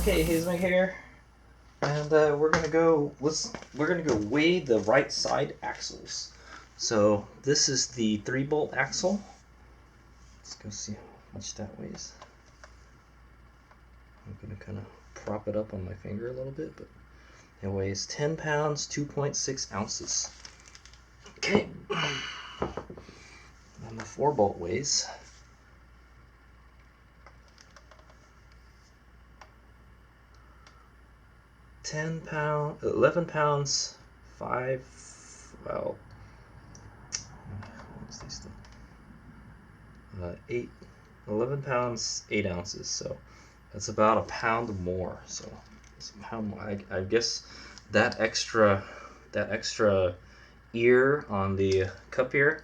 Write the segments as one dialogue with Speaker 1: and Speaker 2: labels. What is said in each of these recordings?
Speaker 1: Okay, Hazelmeg here, and we're gonna go weigh the right side axles. So this is the 3-bolt axle. Let's go see how much that weighs. I'm gonna kind of prop it up on my finger a little bit, but it weighs 10 pounds, 2.6 ounces. Okay, and the 4-bolt weighs 11 pounds, 11 pounds, 8 ounces. So that's about a pound more. So it's a pound more. I guess that extra ear on the cup here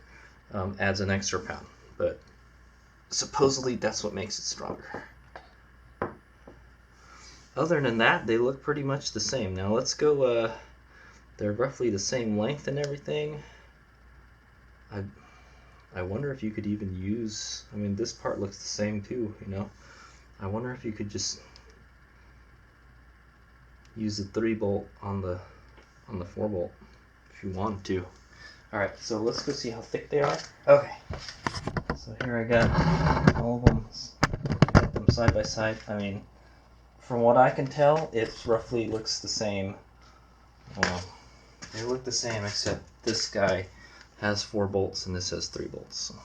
Speaker 1: adds an extra pound, but supposedly that's what makes it stronger. Other than that, they look pretty much the same. Now let's go, they're roughly the same length and everything. I wonder if you could even use, I mean, this part looks the same too, you know. I wonder if you could just use the 3-bolt on the 4-bolt if you wanted to. Alright, so let's go see how thick they are. Okay, so here I got all of them, got them side by side. I mean, from what I can tell, it roughly looks the same. They look the same, except this guy has 4 bolts and this has 3 bolts. So.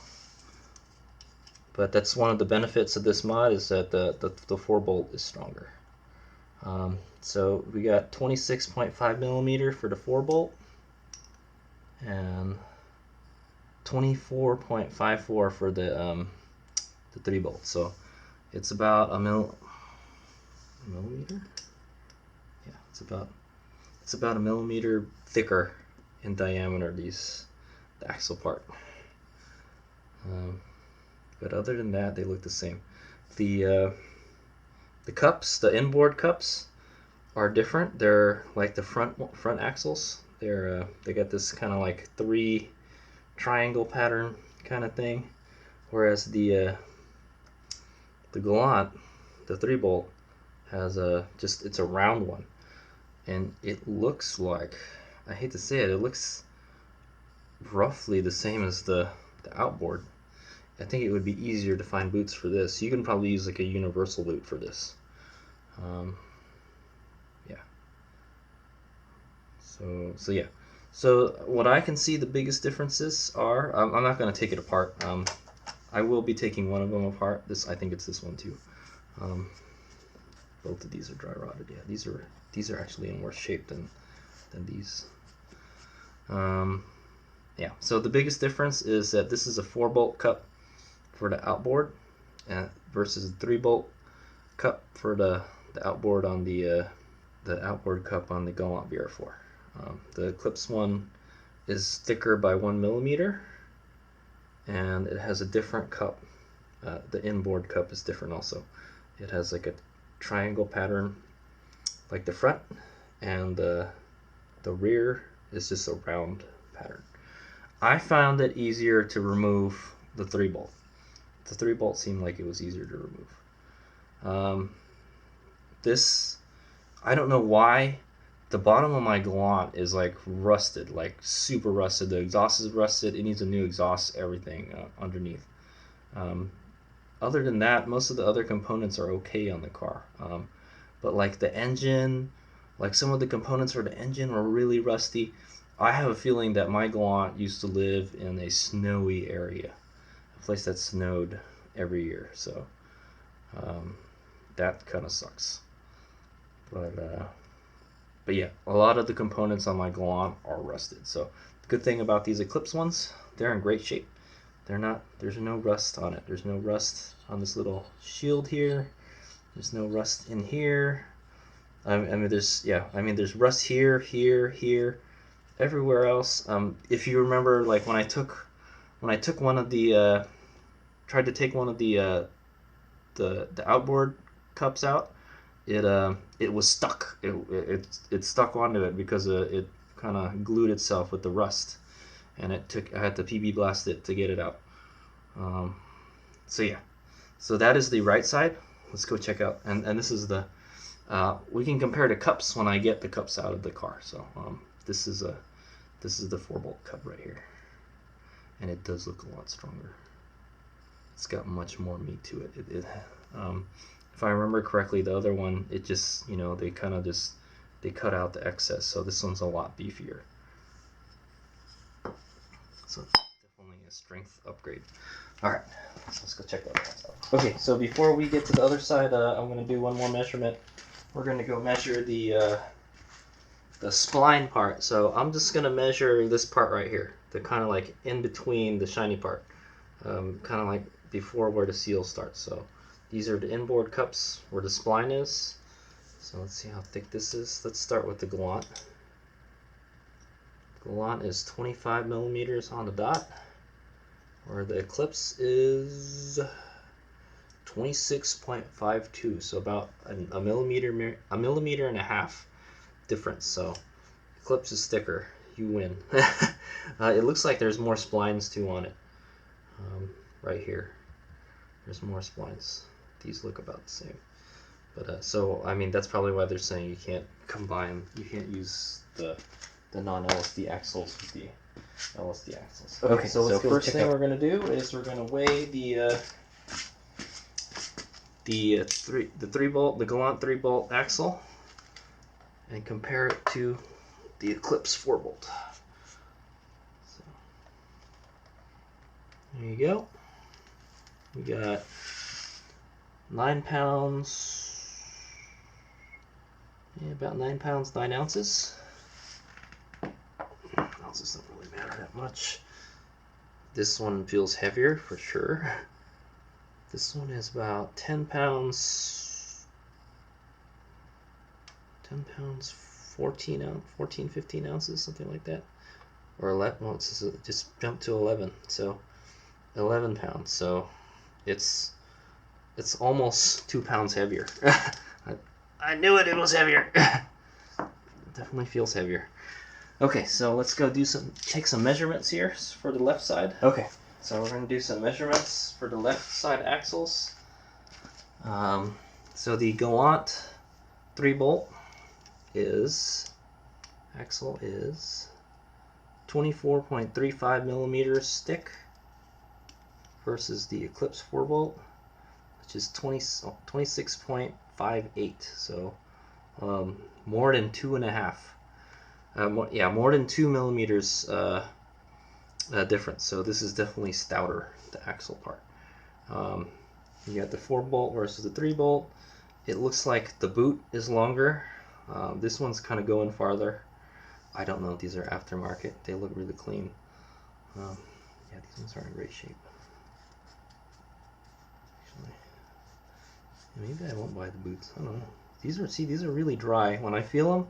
Speaker 1: But that's one of the benefits of this mod, is that the 4-bolt is stronger. So we got 26.5 millimeter for the 4-bolt and 24.54 for the 3-bolt. So it's about a millimeter. Yeah, it's about a millimeter thicker in diameter, the axle part. But other than that, they look the same. The cups, the inboard cups, are different. They're like the front axles. They got this kind of like 3 triangle pattern kind of thing, whereas the Galant, the 3-bolt, has it's a round one, and it looks like, I hate to say it, it looks roughly the same as the outboard. I think it would be easier to find boots for this. You can probably use like a universal boot for this. Yeah. So yeah. So what I can see the biggest differences are, I'm not going to take it apart. I will be taking one of them apart. I think it's this one too. Both of these are dry rotted. Yeah, these are actually in worse shape than these. Yeah. So the biggest difference is that this is a 4-bolt cup for the outboard, versus a 3-bolt cup for the outboard on the outboard cup on the Galant VR4. The Eclipse one is thicker by 1 millimeter, and it has a different cup. The inboard cup is different also. It has like a triangle pattern like the front, and the rear is just a round pattern. I found it easier to remove the 3-bolt. The 3-bolt seemed like it was easier to remove. This, I don't know why, the bottom of my Galant is like rusted, like super rusted. The exhaust is rusted. It needs a new exhaust, everything underneath. Other than that, most of the other components are okay on the car. But like the engine, like some of the components for the engine were really rusty. I have a feeling that my Galant used to live in a snowy area, a place that snowed every year. So that kind of sucks. But yeah, a lot of the components on my Galant are rusted. So the good thing about these Eclipse ones, they're in great shape. There's no rust on it. There's no rust on this little shield here. There's no rust in here. I mean, there's rust here, here, everywhere else. If you remember, like when I took one of the tried to take one of the outboard cups out, it was stuck. It stuck onto it because it kind of glued itself with the rust, and I had to PB blast it to get it out. So yeah, so that is the right side. Let's go check out, and this is the We can compare to cups when I get the cups out of the car. So this is the 4-bolt cup right here, and it does look a lot stronger. It's got much more meat to it. If I remember correctly, the other one, it just, they kind of just, they cut out the excess. So this one's a lot beefier. So definitely a strength upgrade. All right, so let's go check that out. Okay, so before we get to the other side, I'm going to do one more measurement. We're going to go measure the spline part. So I'm just going to measure this part right here, the kind of like in between the shiny part, kind of like before where the seal starts. So these are the inboard cups where the spline is. So let's see how thick this is. Let's start with the Galant. Galant is 25 millimeters on the dot, where the Eclipse is 26.52, so about a millimeter and a half difference. So Eclipse is thicker. You win. It looks like there's more splines too on it. Right here, there's more splines. These look about the same. But so I mean that's probably why they're saying you can't combine. You can't use the non-LSD axles with the LSD axles. Okay, so let's go. First thing we're gonna do is we're gonna weigh the 3-bolt, the Galant 3-bolt axle, and compare it to the Eclipse 4-bolt. So there you go. We got 9 pounds. Yeah, about 9 pounds 9 ounces. Ounces don't really matter that much. This one feels heavier for sure. This one is about 10 pounds, 14, 15 ounces, something like that. Or 11, well, it's just jumped to 11, so 11 pounds. So it's almost 2 pounds heavier. I knew it was heavier. It definitely feels heavier. Okay, so let's go take some measurements here for the left side. Okay, so we're going to do some measurements for the left side axles. So the Galant 3-bolt axle is 24.35 millimeters thick versus the Eclipse 4-bolt, which is 26.58. So more than 2.5. More than 2 millimeters difference. So this is definitely stouter, the axle part. You got the 4-bolt versus the 3-bolt. It looks like the boot is longer. This one's kind of going farther. I don't know if these are aftermarket. They look really clean. Yeah, these ones are in great shape. Actually, maybe I won't buy the boots. I don't know. These are really dry. When I feel them,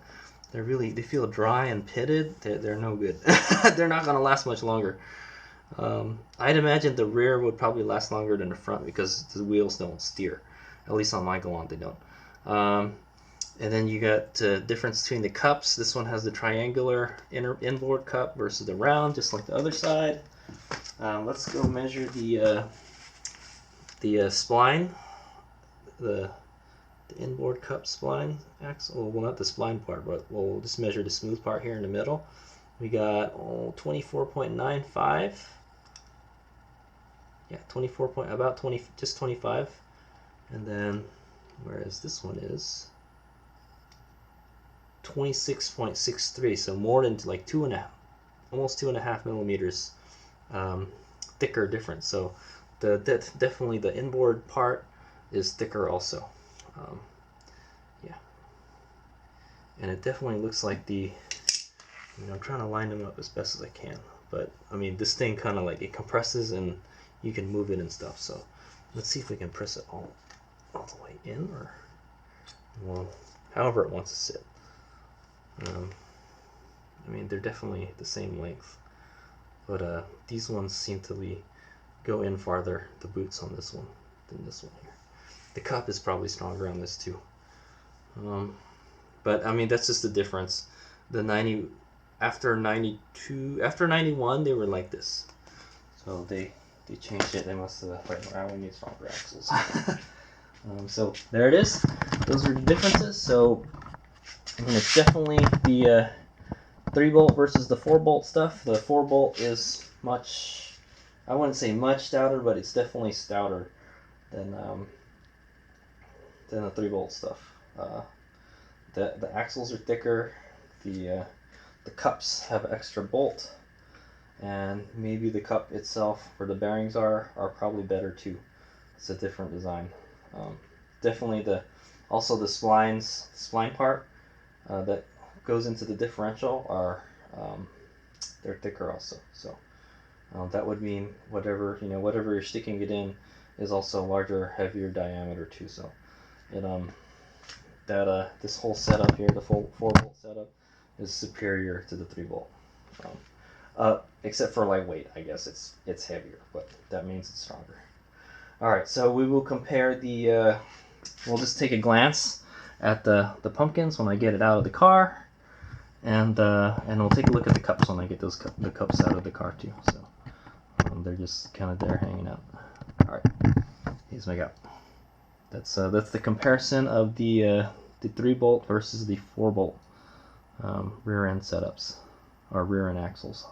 Speaker 1: they feel dry and pitted. They're no good. They're not gonna last much longer. I'd imagine the rear would probably last longer than the front because the wheels don't steer. At least on my Galant they don't. And then you got difference between the cups. This one has the triangular inboard cup versus the round, just like the other side. Let's go measure the spline, the inboard cup spline axle. Well, not the spline part, but we'll just measure the smooth part here in the middle. We got 24.95. Yeah, 24 just 25. And then whereas this one is 26.63, so more than like 2.5, almost 2.5 millimeters thicker difference. So definitely the inboard part is thicker also. Yeah, and it definitely looks like I'm trying to line them up as best as I can, but I mean this thing kind of like it compresses and you can move it and stuff. So let's see if we can press it all the way in, or well, however it wants to sit. I mean they're definitely the same length, but these ones seem to go in farther, the boots on this one, than this one here. The cup is probably stronger on this too. But I mean that's just the difference. After 91 they were like this. So they changed it. They must have like, we need stronger axles. So there it is. Those are the differences. So it's definitely the 3-bolt versus the 4-bolt stuff. The 4-bolt is much, I wouldn't say much stouter, but it's definitely stouter than the 3-bolt stuff. The axles are thicker. The cups have extra bolt, and maybe the cup itself, where the bearings are probably better too. It's a different design. Definitely also the spline part that goes into the differential are they're thicker also. So that would mean whatever you're sticking it in is also larger, heavier diameter too. So it this whole setup here, the full 4-bolt setup, is superior to the 3-bolt. Except for lightweight, I guess it's heavier, but that means it's stronger. All right, so we will compare the. We'll just take a glance at the pumpkins when I get it out of the car, and we'll take a look at the cups when I get the cups out of the car too. So they're just kind of there hanging out. All right, here's my cup. That's the comparison of the 3-bolt versus the 4-bolt rear end setups, or rear end axles.